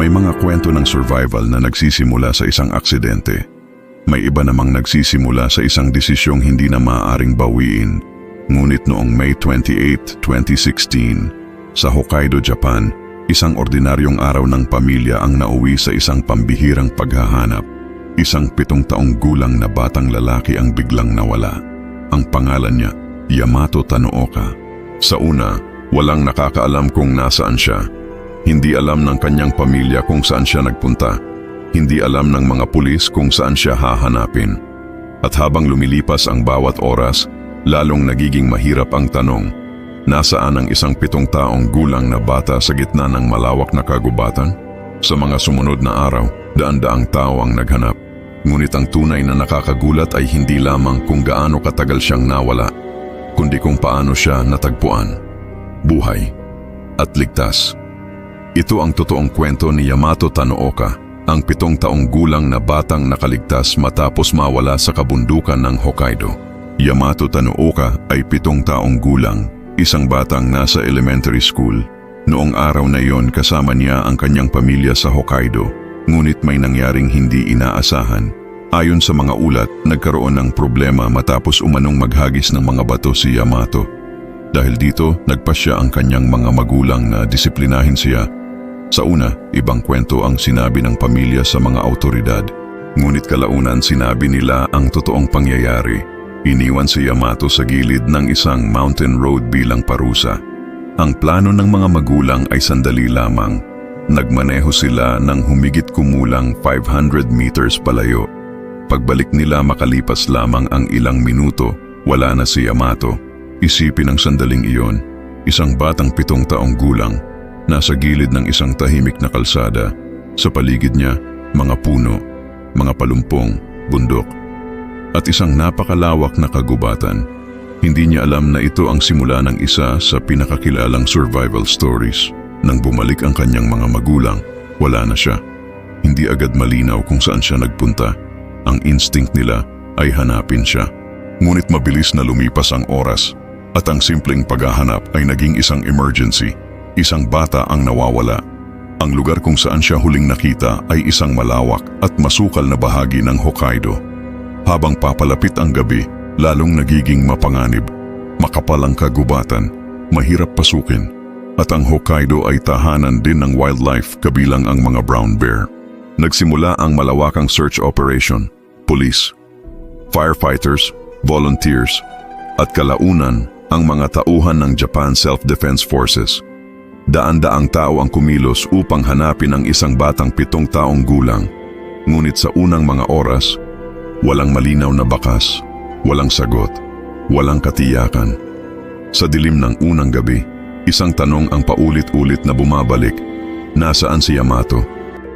May mga kwento ng survival na nagsisimula sa isang aksidente. May iba namang nagsisimula sa isang desisyong hindi na maaaring bawiin. Ngunit noong May 28, 2016, sa Hokkaido, Japan, isang ordinaryong araw ng pamilya ang nauwi sa isang pambihirang paghahanap. Isang 7 taong gulang na batang lalaki ang biglang nawala. Ang pangalan niya, Yamato Tanooka. Sa una, walang nakakaalam kung nasaan siya. Hindi alam ng kanyang pamilya kung saan siya nagpunta. Hindi alam ng mga pulis kung saan siya hahanapin. At habang lumilipas ang bawat oras, lalong nagiging mahirap ang tanong, nasaan ang isang 7 taong gulang na bata sa gitna ng malawak na kagubatan? Sa mga sumunod na araw, daan-daang tao ang naghanap. Ngunit ang tunay na nakakagulat ay hindi lamang kung gaano katagal siyang nawala, kundi kung paano siya natagpuan, buhay at ligtas. Ito ang totoong kwento ni Yamato Tanooka, ang 7 taong gulang na batang nakaligtas matapos mawala sa kabundukan ng Hokkaido. Yamato Tanooka ay 7 taong gulang, isang batang nasa elementary school. Noong araw na iyon kasama niya ang kanyang pamilya sa Hokkaido, ngunit may nangyaring hindi inaasahan. Ayon sa mga ulat, nagkaroon ng problema matapos umanong maghagis ng mga bato si Yamato. Dahil dito, nagpasya ang kanyang mga magulang na disiplinahin siya. Sa una, ibang kwento ang sinabi ng pamilya sa mga awtoridad. Ngunit kalaunan sinabi nila ang totoong pangyayari. Iniwan si Yamato sa gilid ng isang mountain road bilang parusa. Ang plano ng mga magulang ay sandali lamang. Nagmaneho sila ng humigit kumulang 500 meters palayo. Pagbalik nila makalipas lamang ang ilang minuto, wala na si Yamato. Isipin ang sandaling iyon, isang batang 7 taong gulang, nasa gilid ng isang tahimik na kalsada. Sa paligid niya, mga puno, mga palumpong, bundok, at isang napakalawak na kagubatan. Hindi niya alam na ito ang simula ng isa sa pinakakilalang survival stories. Nang bumalik ang kanyang mga magulang, wala na siya. Hindi agad malinaw kung saan siya nagpunta. Ang instinct nila ay hanapin siya. Ngunit mabilis na lumipas ang oras at ang simpleng paghahanap ay naging isang emergency. Isang bata ang nawawala. Ang lugar kung saan siya huling nakita ay isang malawak at masukal na bahagi ng Hokkaido. Habang papalapit ang gabi, lalong nagiging mapanganib. Makapal ang kagubatan, mahirap pasukin, at ang Hokkaido ay tahanan din ng wildlife kabilang ang mga brown bear. Nagsimula ang malawakang search operation. Police, firefighters, volunteers, at kalaunan ang mga tauhan ng Japan Self-Defense Forces. Daan-daang tao ang kumilos upang hanapin ang isang batang 7 taong gulang. Ngunit sa unang mga oras, walang malinaw na bakas, walang sagot, walang katiyakan. Sa dilim ng unang gabi, isang tanong ang paulit-ulit na bumabalik, nasaan si Yamato?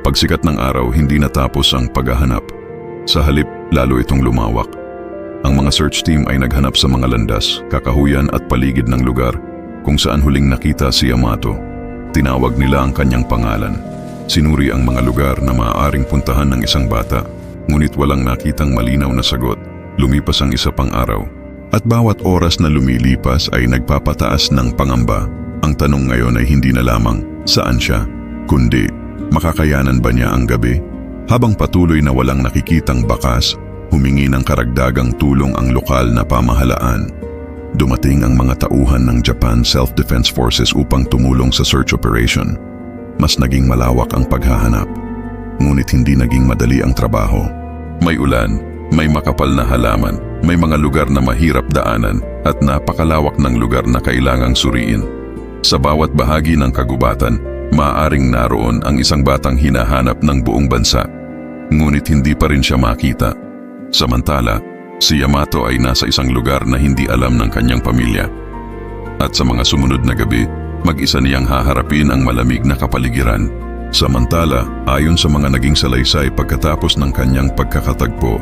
Pagsikat ng araw, hindi natapos ang paghahanap. Sa halip, lalo itong lumawak. Ang mga search team ay naghanap sa mga landas, kakahuyan at paligid ng lugar kung saan huling nakita si Yamato. Tinawag nila ang kanyang pangalan. Sinuri ang mga lugar na maaaring puntahan ng isang bata, ngunit walang nakitang malinaw na sagot. Lumipas ang isa pang araw, at bawat oras na lumilipas ay nagpapataas ng pangamba. Ang tanong ngayon ay hindi na lamang saan siya, kundi makakayanan ba niya ang gabi? Habang patuloy na walang nakikitang bakas, humingi ng karagdagang tulong ang lokal na pamahalaan. Dumating ang mga tauhan ng Japan Self-Defense Forces upang tumulong sa search operation. Mas naging malawak ang paghahanap, ngunit hindi naging madali ang trabaho. May ulan, may makapal na halaman, may mga lugar na mahirap daanan, at napakalawak ng lugar na kailangang suriin. Sa bawat bahagi ng kagubatan, maaaring naroon ang isang batang hinahanap ng buong bansa, ngunit hindi pa rin siya makita. Samantala, si Yamato ay nasa isang lugar na hindi alam ng kanyang pamilya. At sa mga sumunod na gabi, mag-isa niyang haharapin ang malamig na kapaligiran. Samantala, ayon sa mga naging salaysay pagkatapos ng kanyang pagkakatagpo,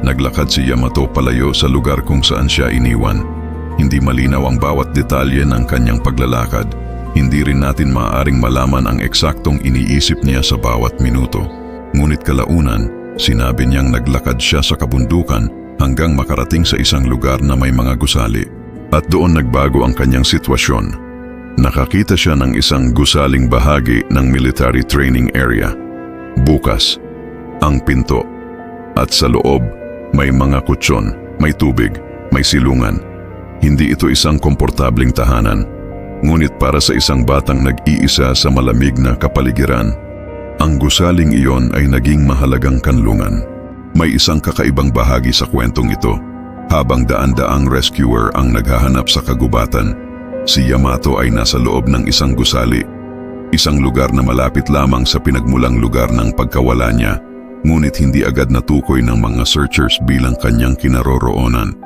naglakad si Yamato palayo sa lugar kung saan siya iniwan. Hindi malinaw ang bawat detalye ng kanyang paglalakad. Hindi rin natin maaaring malaman ang eksaktong iniisip niya sa bawat minuto. Ngunit kalaunan, sinabi niyang naglakad siya sa kabundukan hanggang makarating sa isang lugar na may mga gusali. At doon nagbago ang kanyang sitwasyon. Nakakita siya ng isang gusaling bahagi ng military training area. Bukas ang pinto at sa loob may mga kutsyon, may tubig, may silungan. Hindi ito isang komportabling tahanan, ngunit para sa isang batang nag-iisa sa malamig na kapaligiran, ang gusaling iyon ay naging mahalagang kanlungan. May isang kakaibang bahagi sa kwentong ito. Habang daan-daang rescuer ang naghahanap sa kagubatan, si Yamato ay nasa loob ng isang gusali, isang lugar na malapit lamang sa pinagmulang lugar ng pagkawala niya, ngunit hindi agad natukoy ng mga searchers bilang kanyang kinaroroonan.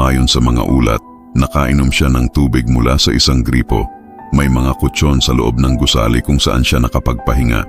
Ayon sa mga ulat, nakainom siya ng tubig mula sa isang gripo. May mga kutsyon sa loob ng gusali kung saan siya nakapagpahinga,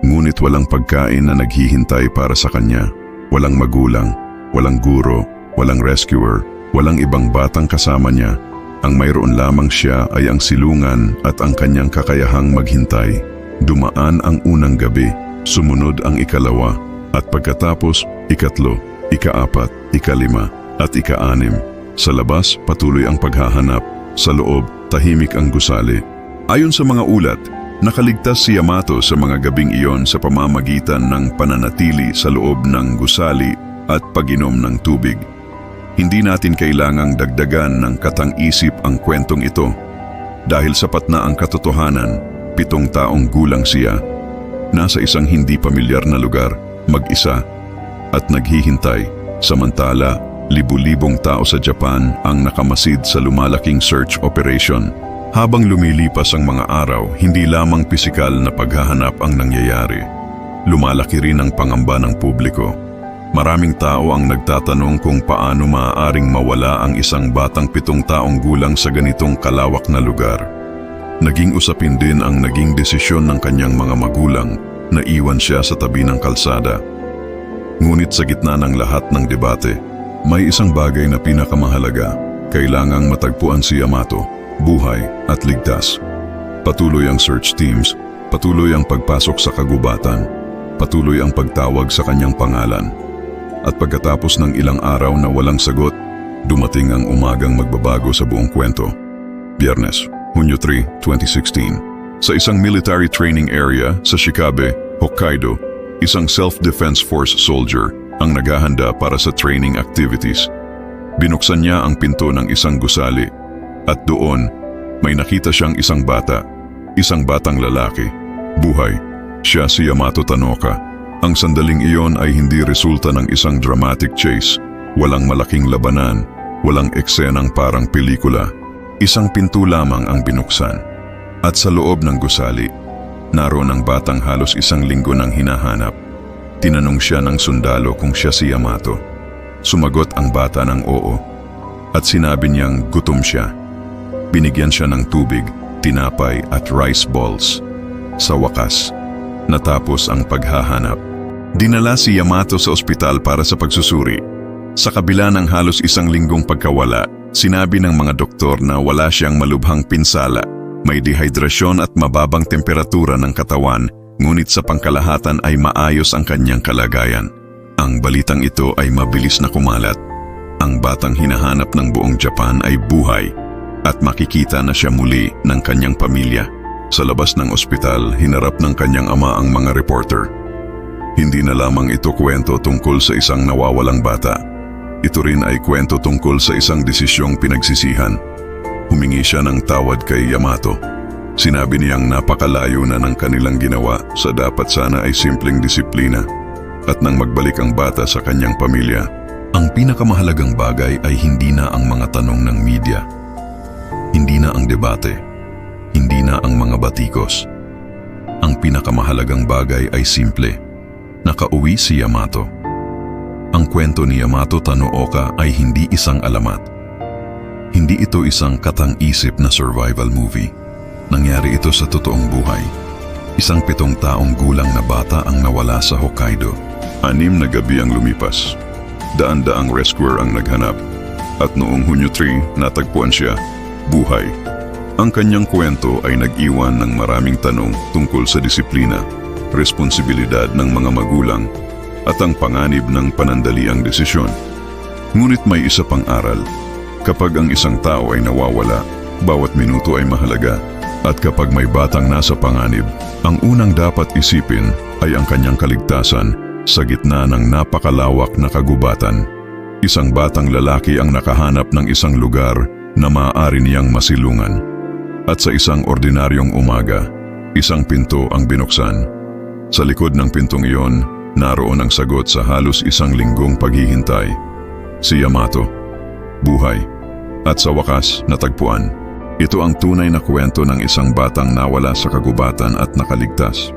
ngunit walang pagkain na naghihintay para sa kanya. Walang magulang, walang guro, walang rescuer, walang ibang batang kasama niya. Ang mayroon lamang siya ay ang silungan at ang kanyang kakayahang maghintay. Dumaan ang unang gabi, sumunod ang ikalawa, at pagkatapos, ikatlo, ikaapat, ikalima, at ikaanim. Sa labas, patuloy ang paghahanap. Sa loob, tahimik ang gusali. Ayon sa mga ulat, nakaligtas si Yamato sa mga gabing iyon sa pamamagitan ng pananatili sa loob ng gusali at pag-inom ng tubig. Hindi natin kailangang dagdagan ng katang-isip ang kwentong ito. Dahil sapat na ang katotohanan, 7 taong gulang siya, nasa isang hindi pamilyar na lugar, mag-isa, at naghihintay, samantala libu-libong tao sa Japan ang nakamasid sa lumalaking search operation. Habang lumilipas ang mga araw, hindi lamang pisikal na paghahanap ang nangyayari. Lumalaki rin ang pangamba ng publiko. Maraming tao ang nagtatanong kung paano maaaring mawala ang isang batang 7 taong gulang sa ganitong kalawak na lugar. Naging usapin din ang naging desisyon ng kanyang mga magulang na iwan siya sa tabi ng kalsada. Ngunit sa gitna ng lahat ng debate, may isang bagay na pinakamahalaga. Kailangang matagpuan si Yamato, buhay at ligtas. Patuloy ang search teams, patuloy ang pagpasok sa kagubatan, patuloy ang pagtawag sa kanyang pangalan. At pagkatapos ng ilang araw na walang sagot, dumating ang umagang magbabago sa buong kwento. Biyernes, Hunyo 3, 2016. Sa isang military training area sa Shikabe, Hokkaido, isang self-defense force soldier ang naghahanda para sa training activities. Binuksan niya ang pinto ng isang gusali at doon may nakita siyang isang batang lalaki. Buhay, siya si Yamato Tanoka. Ang sandaling iyon ay hindi resulta ng isang dramatic chase. Walang malaking labanan, walang eksenang parang pelikula. Isang pinto lamang ang binuksan. At sa loob ng gusali, naroon ang batang halos 1 linggo nang hinahanap. Tinanong siya ng sundalo kung siya si Yamato. Sumagot ang bata ng oo. At sinabi niyang gutom siya. Binigyan siya ng tubig, tinapay at rice balls. Sa wakas, natapos ang paghahanap. Dinala si Yamato sa ospital para sa pagsusuri. Sa kabila ng halos 1 linggong pagkawala, sinabi ng mga doktor na wala siyang malubhang pinsala, may dehydrasyon at mababang temperatura ng katawan, ngunit sa pangkalahatan ay maayos ang kanyang kalagayan. Ang balitang ito ay mabilis na kumalat. Ang batang hinahanap ng buong Japan ay buhay at makikita na siya muli ng kanyang pamilya. Sa labas ng ospital, hinarap ng kanyang ama ang mga reporter. Hindi na lamang ito kwento tungkol sa isang nawawalang bata. Ito rin ay kwento tungkol sa isang desisyong pinagsisihan. Humingi siya ng tawad kay Yamato. Sinabi niyang napakalayo na ng kanilang ginawa sa dapat sana ay simpleng disiplina. At nang magbalik ang bata sa kanyang pamilya, ang pinakamahalagang bagay ay hindi na ang mga tanong ng media. Hindi na ang debate. Hindi na ang mga batikos. Ang pinakamahalagang bagay ay simple. Nakauwi si Yamato. Ang kwento ni Yamato Tanooka ay hindi isang alamat. Hindi ito isang katang-isip na survival movie. Nangyari ito sa totoong buhay. Isang 7 taong gulang na bata ang nawala sa Hokkaido. 6 na gabi ang lumipas. Daan-daang rescuer ang naghanap. At noong Hunyo 3, natagpuan siya, buhay. Ang kanyang kwento ay nag-iwan ng maraming tanong tungkol sa disiplina, responsibilidad ng mga magulang, at ang panganib ng panandaliang desisyon. Ngunit may isa pang aral. Kapag ang isang tao ay nawawala, Bawat minuto ay mahalaga at kapag may batang nasa panganib, ang unang dapat isipin ay ang kanyang kaligtasan sa gitna ng napakalawak na kagubatan. Isang batang lalaki ang nakahanap ng isang lugar na maaari niyang masilungan. At sa isang ordinaryong umaga, isang pinto ang binuksan. Sa likod ng pintong iyon, naroon ang sagot sa halos isang linggong paghihintay. Si Yamato. Buhay. At sa wakas, natagpuan. Ito ang tunay na kwento ng isang batang nawala sa kagubatan at nakaligtas.